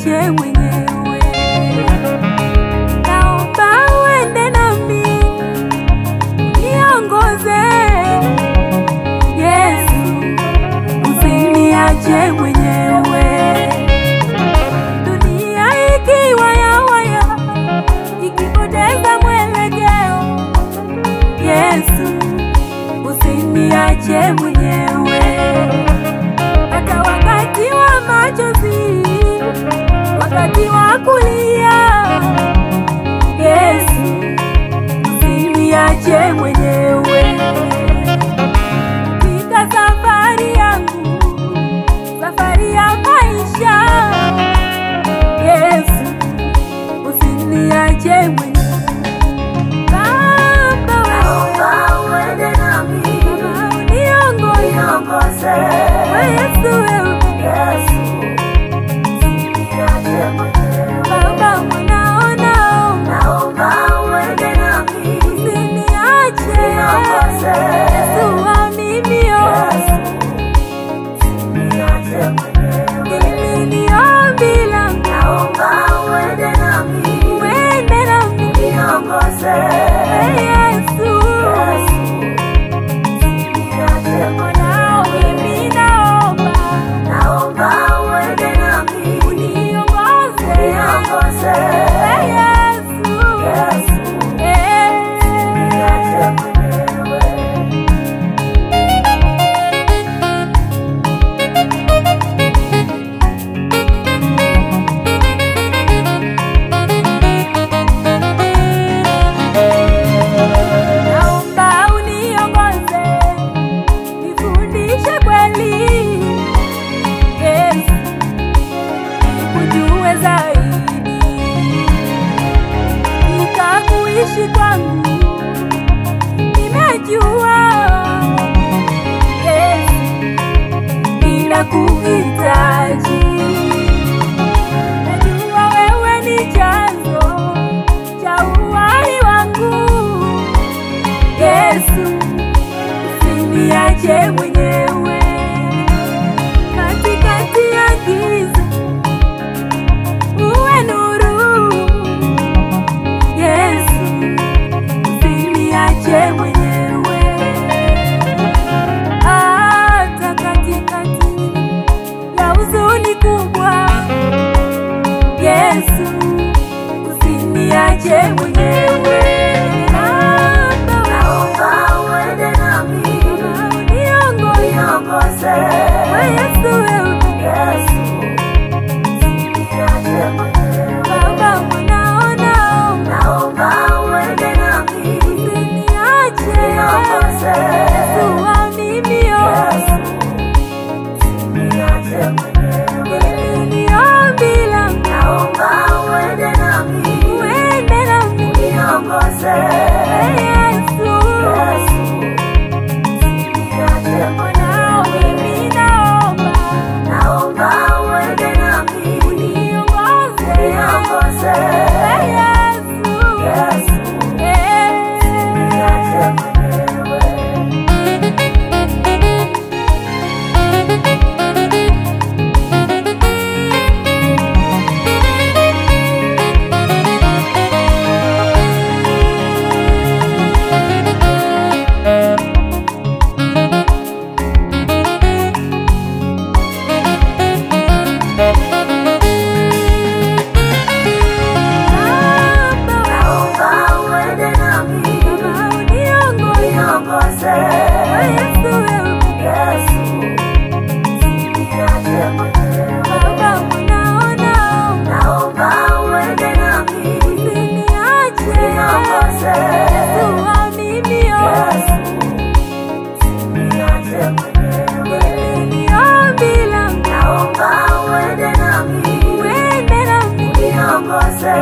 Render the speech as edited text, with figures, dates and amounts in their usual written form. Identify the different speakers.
Speaker 1: usiniache mwenyewe. Naomba uende nami, niongoze Yesu, usiniache mwenyewe. Dunia ikiwa yawaya, ikipoteza mwelekeo, Yesu, usiniache mwenyewe. Hata wakati wa machozi, wakati wa kulia, Yesu, usiniache mwenyewe. Katika safari yangu, safari ya maisha, Yesu, usiniache mwenyewe. Baba, uende nami, uniongoze Yesu, Yesu, usiniache mwenyewe. Baba, naomba uende nami, usiniache Yesu wa mimi, Yesu, usiniache mwenyewe. Hili ni ombi langu, naomba uende nami, niongoze Yesu, usiniache mwenyewe. Mimi naomba uende nami, uniongoze Yesu, usiniache mwenyewe. Kuishi kwangu nimejua, Yesu, bila kuhitaji. Najua wewe ni chanzo cha uhai wangu, Yesu, usiniache mwenyewe. Katikati ya giza uwe nuru, Yesu, usiniache mwenyewe. Hata katikati ya huzuni kubwa, Yesu, usiniache mwenyewe. Naomba uende nami, uniongoze Yesu, Yesu, usiniache mwenyewe. Baba, naomba uende nami, usiniache Yesu wa mimi, Yesu, usiniache mwenyewe. Hili ni ombi langu, naomba uende nami, uniongoze Yesu, usiniache mwenyewe. Mimi naomba uende nami, uniongoze Yesu, usiniache mwenyewe. Naomba uende nami, uniongoze